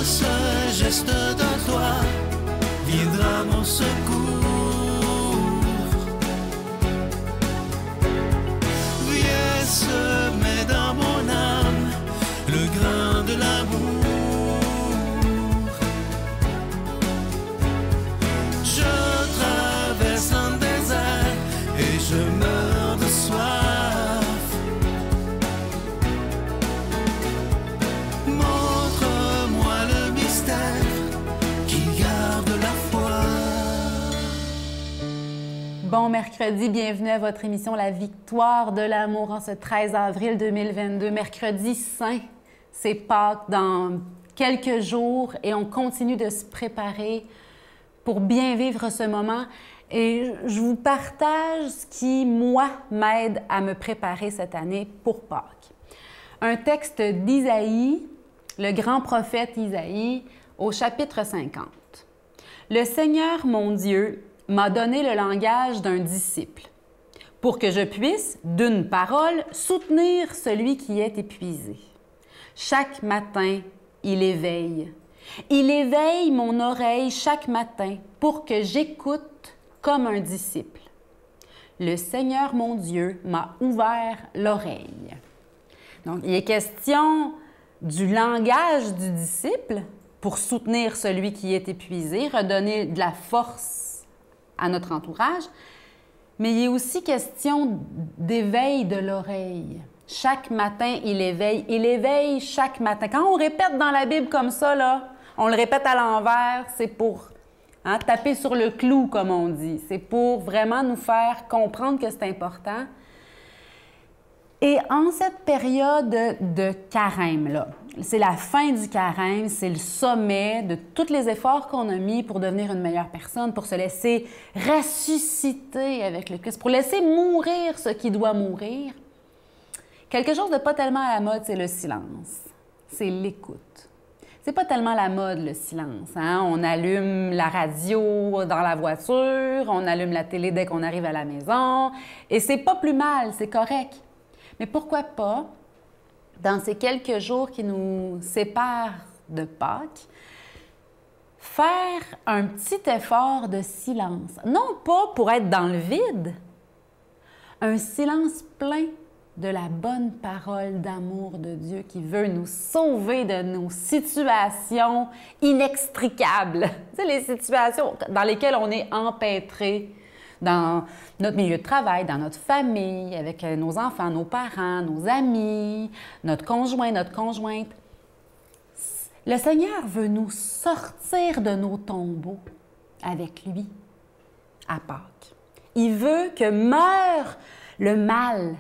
ce geste de toi viendra mon secours. Viens semer dans mon âme le grain de l'amour. Je traverse un désert et je meurs de soif. Montre-moi le mystère qui garde la foi. Bon mercredi, bienvenue à votre émission La Victoire de l'amour en ce 13 avril 2022. Mercredi saint, c'est Pâques dans quelques jours et on continue de se préparer pour bien vivre ce moment. Et je vous partage ce qui, moi, m'aide à me préparer cette année pour Pâques. Un texte d'Isaïe, le grand prophète Isaïe, au chapitre 50. « Le Seigneur, mon Dieu, m'a donné le langage d'un disciple, pour que je puisse, d'une parole, soutenir celui qui est épuisé. Chaque matin, il éveille. Il éveille mon oreille chaque matin pour que j'écoute comme un disciple. Le Seigneur, mon Dieu, m'a ouvert l'oreille. » Donc, il est question du langage du disciple pour soutenir celui qui est épuisé, redonner de la force à notre entourage, mais il est aussi question d'éveil de l'oreille. Chaque matin, il éveille chaque matin. Quand on répète dans la Bible comme ça, là, on le répète à l'envers, c'est pour taper sur le clou, comme on dit. C'est pour vraiment nous faire comprendre que c'est important. Et en cette période de carême, là, c'est la fin du carême, c'est le sommet de tous les efforts qu'on a mis pour devenir une meilleure personne, pour se laisser ressusciter avec le Christ, pour laisser mourir ce qui doit mourir. Quelque chose de pas tellement à la mode, c'est le silence. C'est l'écoute. C'est pas tellement la mode, le silence. On allume la radio dans la voiture, on allume la télé dès qu'on arrive à la maison, et c'est pas plus mal, c'est correct. Mais pourquoi pas, dans ces quelques jours qui nous séparent de Pâques, faire un petit effort de silence. Non pas pour être dans le vide, un silence plein de la bonne parole d'amour de Dieu qui veut nous sauver de nos situations inextricables. Tu sais, les situations dans lesquelles on est empêtré dans notre milieu de travail, dans notre famille, avec nos enfants, nos parents, nos amis, notre conjoint, notre conjointe. Le Seigneur veut nous sortir de nos tombeaux avec lui à Pâques. Il veut que meure le mal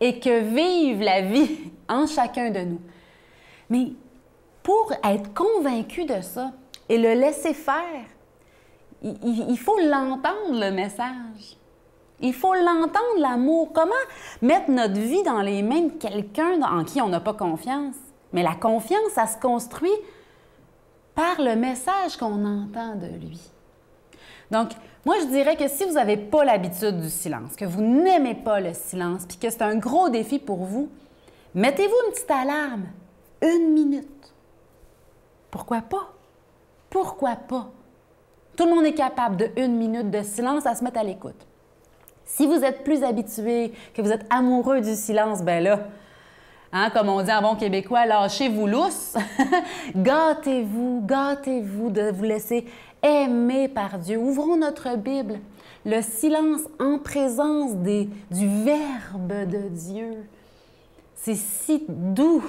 et que vive la vie en chacun de nous. Mais pour être convaincu de ça et le laisser faire, il faut l'entendre, le message. Il faut l'entendre, l'amour. Comment mettre notre vie dans les mains de quelqu'un en qui on n'a pas confiance? Mais la confiance, ça se construit par le message qu'on entend de lui. Donc, moi, je dirais que si vous n'avez pas l'habitude du silence, que vous n'aimez pas le silence, puis que c'est un gros défi pour vous, mettez-vous une petite alarme. 1 minute. Pourquoi pas? Pourquoi pas? Tout le monde est capable de 1 minute de silence à se mettre à l'écoute. Si vous êtes plus habitué, que vous êtes amoureux du silence, ben là, comme on dit en bon québécois, lâchez-vous lousse. Gâtez-vous de vous laisser aimer par Dieu. Ouvrons notre Bible. Le silence en présence du Verbe de Dieu. C'est si doux,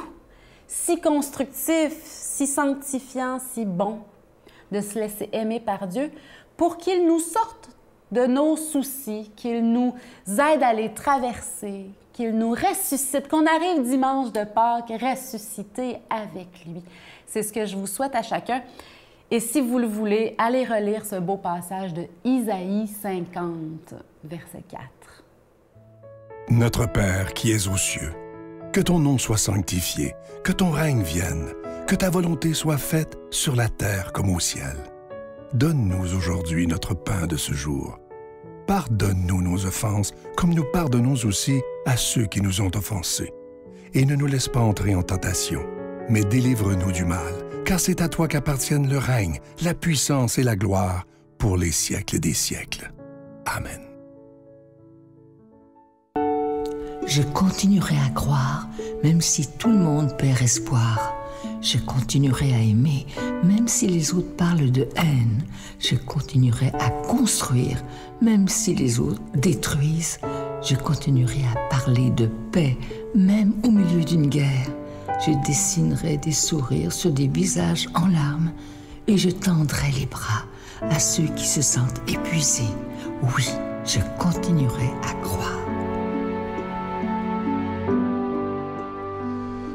si constructif, si sanctifiant, si bon de se laisser aimer par Dieu pour qu'il nous sorte de nos soucis, qu'il nous aide à les traverser, qu'il nous ressuscite, qu'on arrive dimanche de Pâques ressuscité avec lui. C'est ce que je vous souhaite à chacun. Et si vous le voulez, allez relire ce beau passage de Isaïe 50, verset 4. Notre Père qui es aux cieux, que ton nom soit sanctifié, que ton règne vienne, que ta volonté soit faite sur la terre comme au ciel. Donne-nous aujourd'hui notre pain de ce jour. Pardonne-nous nos offenses, comme nous pardonnons aussi à ceux qui nous ont offensés. Et ne nous laisse pas entrer en tentation, mais délivre-nous du mal, car car c'est à toi qu'appartiennent le règne, la puissance et la gloire pour les siècles des siècles. Amen. Je continuerai à croire, même si tout le monde perd espoir. Je continuerai à aimer, même si les autres parlent de haine. Je continuerai à construire, même si les autres détruisent. Je continuerai à parler de paix, même au milieu d'une guerre. Je dessinerai des sourires sur des visages en larmes et je tendrai les bras à ceux qui se sentent épuisés. Oui, je continuerai à croire.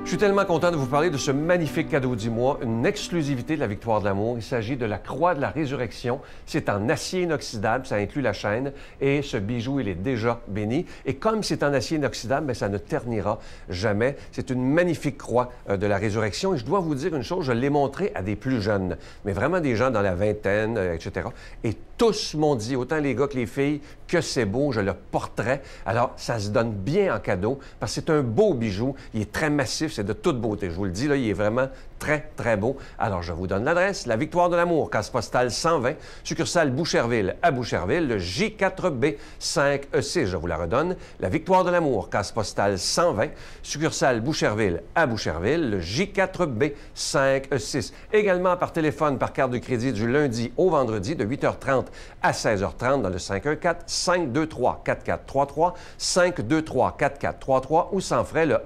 Je suis tellement content de vous parler de ce magnifique cadeau du mois, une exclusivité de la Victoire de l'amour. Il s'agit de la Croix de la Résurrection. C'est en acier inoxydable, ça inclut la chaîne, et ce bijou, il est déjà béni. Et comme c'est en acier inoxydable, bien, ça ne ternira jamais. C'est une magnifique Croix de la Résurrection. Et je dois vous dire une chose, je l'ai montré à des plus jeunes, mais vraiment des gens dans la vingtaine, etc. Et tous m'ont dit, autant les gars que les filles, que c'est beau, je le porterai. Alors, ça se donne bien en cadeau, parce que c'est un beau bijou. Il est très massif, c'est de toute beauté. Je vous le dis, là, il est vraiment très, très beau. Alors, je vous donne l'adresse. La Victoire de l'amour, case postale 120, succursale Boucherville à Boucherville, le J4B 5E6. Je vous la redonne. La Victoire de l'amour, case postale 120, succursale Boucherville à Boucherville, le J4B 5E6. Également par téléphone, par carte de crédit du lundi au vendredi de 8h30 à 16h30 dans le 514-523-4433, 523-4433 ou sans frais le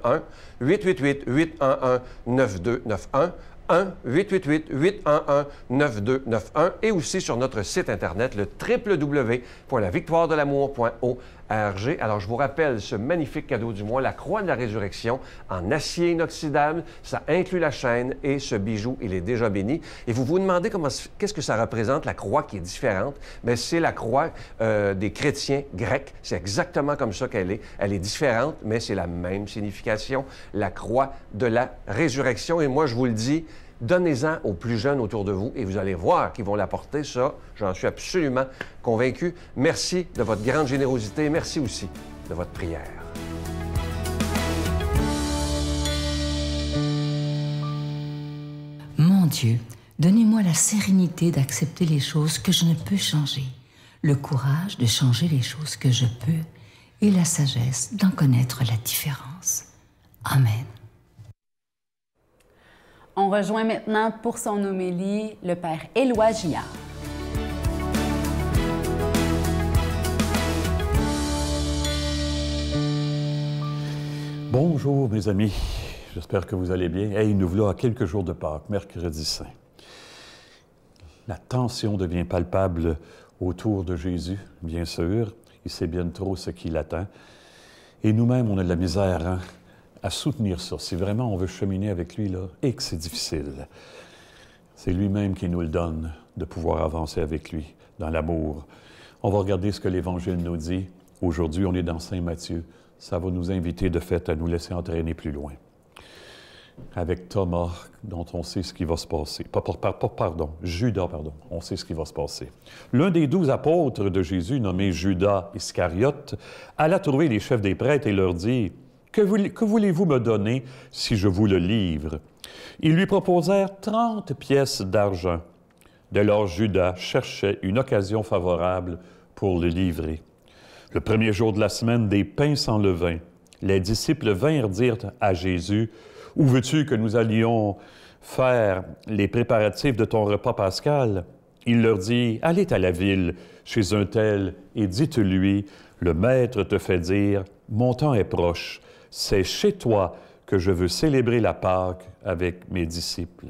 1-888-811-9291, 1-888-811-9291 et aussi sur notre site Internet, le www.lavictoiredelamour.org. Alors, je vous rappelle ce magnifique cadeau du mois, la Croix de la Résurrection en acier inoxydable. Ça inclut la chaîne et ce bijou, il est déjà béni. Et vous vous demandez qu'est-ce que ça représente, la croix qui est différente? Bien, c'est la croix des chrétiens grecs. C'est exactement comme ça qu'elle est. Elle est différente, mais c'est la même signification, la Croix de la Résurrection. Et moi, je vous le dis, donnez-en aux plus jeunes autour de vous et vous allez voir qu'ils vont l'apporter, ça, j'en suis absolument convaincu. Merci de votre grande générosité. Merci aussi de votre prière. Mon Dieu, donnez-moi la sérénité d'accepter les choses que je ne peux changer, le courage de changer les choses que je peux et la sagesse d'en connaître la différence. Amen. On rejoint maintenant pour son homélie le Père Éloi Gillard. Bonjour mes amis, j'espère que vous allez bien. Hey, nous voilà à quelques jours de Pâques, mercredi saint. La tension devient palpable autour de Jésus, bien sûr. Il sait bien trop ce qui l'attend. Et nous-mêmes, on a de la misère à soutenir ça. Si vraiment on veut cheminer avec lui, là, et que c'est difficile, c'est lui-même qui nous le donne, de pouvoir avancer avec lui dans l'amour. On va regarder ce que l'Évangile nous dit. Aujourd'hui, on est dans Saint Matthieu. Ça va nous inviter, de fait, à nous laisser entraîner plus loin. Avec Thomas, dont on sait ce qui va se passer. Judas, on sait ce qui va se passer. L'un des 12 apôtres de Jésus, nommé Judas Iscariote, alla trouver les chefs des prêtres et leur dit « Que voulez-vous me donner si je vous le livre? » Ils lui proposèrent 30 pièces d'argent. Dès lors, Judas cherchait une occasion favorable pour le livrer. Le premier jour de la semaine des pains sans levain, les disciples vinrent dire à Jésus « Où veux-tu que nous allions faire les préparatifs de ton repas pascal? » Il leur dit « Allez à la ville, chez un tel, et dites-lui, le Maître te fait dire, mon temps est proche, c'est chez toi que je veux célébrer la Pâque avec mes disciples. »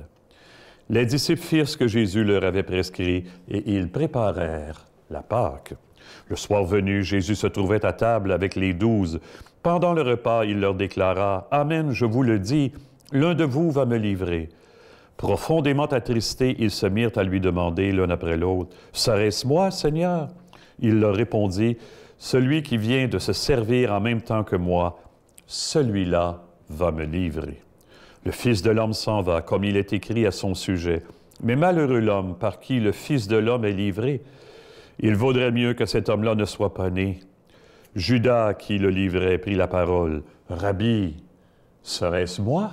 Les disciples firent ce que Jésus leur avait prescrit, et ils préparèrent la Pâque. Le soir venu, Jésus se trouvait à table avec les 12. Pendant le repas, il leur déclara, « Amen, je vous le dis, l'un de vous va me livrer. » Profondément attristés, ils se mirent à lui demander l'un après l'autre, « Serait-ce moi, Seigneur? » Il leur répondit, « Celui qui vient de se servir en même temps que moi, celui-là va me livrer. Le Fils de l'homme s'en va, comme il est écrit à son sujet. Mais malheureux l'homme par qui le Fils de l'homme est livré. Il vaudrait mieux que cet homme-là ne soit pas né. » Judas, qui le livrait, prit la parole. « Rabbi, serait-ce moi? »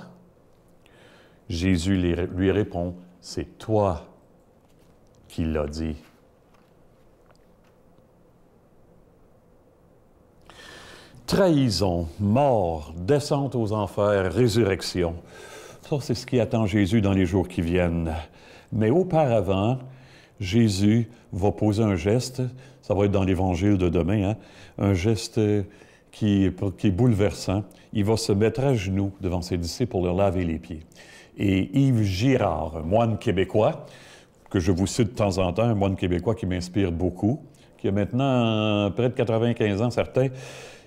Jésus lui répond, « C'est toi qui l'as dit. » Trahison, mort, descente aux enfers, résurrection. Ça, c'est ce qui attend Jésus dans les jours qui viennent. Mais auparavant, Jésus va poser un geste, ça va être dans l'Évangile de demain, hein, un geste qui est bouleversant. Il va se mettre à genoux devant ses disciples pour leur laver les pieds. Et Yves Girard, un moine québécois, que je vous cite de temps en temps, un moine québécois qui m'inspire beaucoup, qui a maintenant près de 95 ans, certains,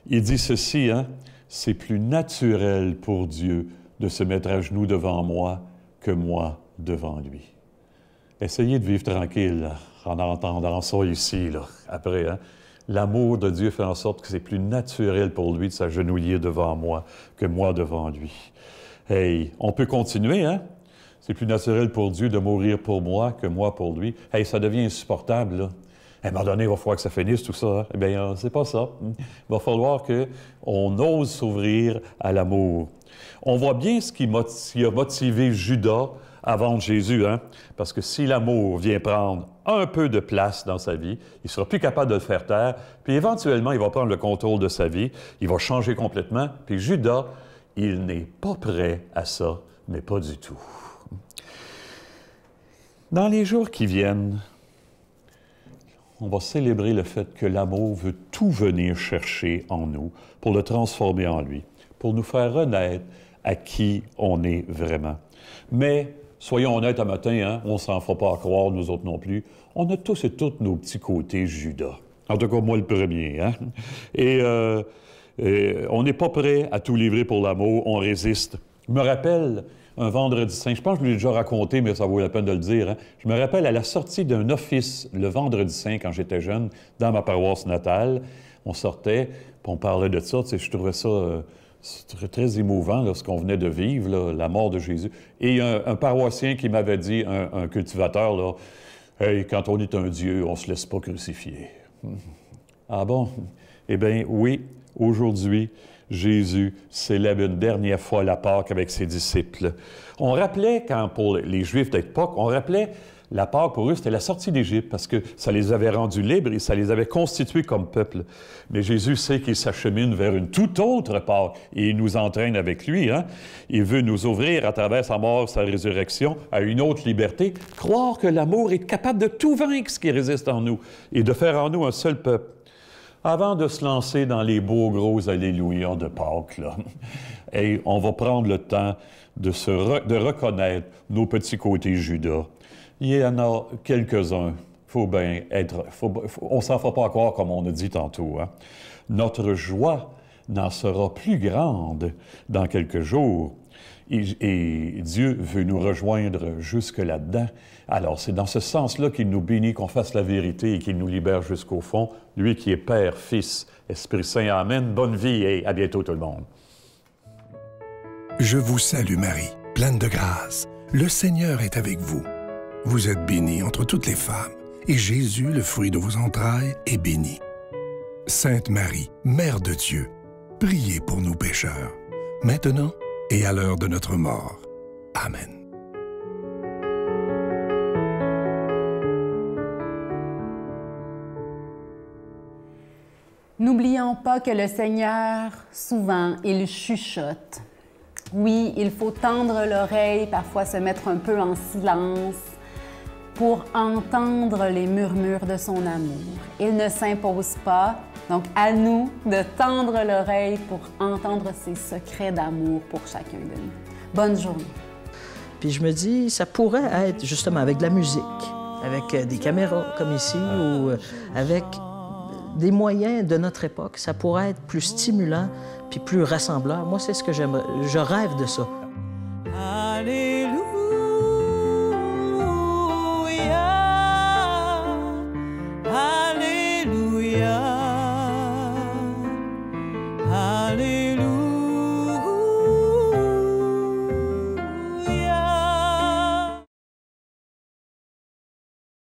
il dit ceci, hein, « C'est plus naturel pour Dieu de se mettre à genoux devant moi que moi devant lui. » Essayez de vivre tranquille là, en entendant ça ici, là, après. Hein? L'amour de Dieu fait en sorte que c'est plus naturel pour lui de s'agenouiller devant moi que moi devant lui. Hey, on peut continuer, hein? C'est plus naturel pour Dieu de mourir pour moi que moi pour lui. Hey, ça devient insupportable, là. À un moment donné, il va falloir que ça finisse, tout ça. Hein? Eh bien, c'est pas ça. Il va falloir qu'on ose s'ouvrir à l'amour. On voit bien ce qui a motivé Judas à vendre Jésus, hein? Parce que si l'amour vient prendre un peu de place dans sa vie, il ne sera plus capable de le faire taire, puis éventuellement, il va prendre le contrôle de sa vie, il va changer complètement, puis Judas, il n'est pas prêt à ça, mais pas du tout. Dans les jours qui viennent, on va célébrer le fait que l'amour veut tout venir chercher en nous pour le transformer en lui, pour nous faire renaître à qui on est vraiment. Mais, soyons honnêtes un matin, hein, on ne s'en fera pas à croire, nous autres non plus, on a tous et toutes nos petits côtés Judas. En tout cas, moi le premier. Hein? Et on n'est pas prêt à tout livrer pour l'amour, on résiste. Je me rappelle un vendredi saint, je pense que je l'ai déjà raconté, mais ça vaut la peine de le dire. Hein? Je me rappelle à la sortie d'un office le vendredi saint, quand j'étais jeune, dans ma paroisse natale, on sortait, puis on parlait de ça, tu sais, je trouvais ça très, très émouvant, là, ce qu'on venait de vivre, là, la mort de Jésus. Et un paroissien qui m'avait dit, un cultivateur, là, « Hey, quand on est un Dieu, on ne se laisse pas crucifier. » Ah bon? Eh bien, oui, aujourd'hui, Jésus célèbre une dernière fois la Pâque avec ses disciples. On rappelait, quand pour les Juifs de l'époque, on rappelait la Pâque pour eux, c'était la sortie d'Égypte parce que ça les avait rendus libres et ça les avait constitués comme peuple. Mais Jésus sait qu'il s'achemine vers une toute autre Pâque et il nous entraîne avec lui. Hein? Il veut nous ouvrir à travers sa mort, sa résurrection, à une autre liberté, croire que l'amour est capable de tout vaincre ce qui résiste en nous et de faire en nous un seul peuple. Avant de se lancer dans les beaux gros alléluia de Pâques, là, et on va prendre le temps de reconnaître nos petits côtés Judas. Il y en a quelques-uns. Faut bien être... on ne s'en fera pas croire, comme on a dit tantôt. Hein? Notre joie n'en sera plus grande dans quelques jours. Et Dieu veut nous rejoindre jusque là-dedans. Alors, c'est dans ce sens-là qu'il nous bénit, qu'on fasse la vérité et qu'il nous libère jusqu'au fond. Lui qui est Père, Fils, Esprit Saint. Amen. Bonne vie et à bientôt tout le monde. Je vous salue Marie, pleine de grâce. Le Seigneur est avec vous. Vous êtes bénie entre toutes les femmes, et Jésus, le fruit de vos entrailles, est béni. Sainte Marie, Mère de Dieu, priez pour nous pécheurs, maintenant et à l'heure de notre mort. Amen. N'oublions pas que le Seigneur, souvent, il chuchote. Oui, il faut tendre l'oreille, parfois se mettre un peu en silence pour entendre les murmures de son amour. Il ne s'impose pas, donc à nous de tendre l'oreille pour entendre ses secrets d'amour pour chacun de nous. Bonne journée. Puis je me dis, ça pourrait être justement avec de la musique, avec des caméras comme ici, ou avec des moyens de notre époque. Ça pourrait être plus stimulant puis plus rassembleur. Moi, c'est ce que j'aimerais. Je rêve de ça. Alléluia, Alléluia.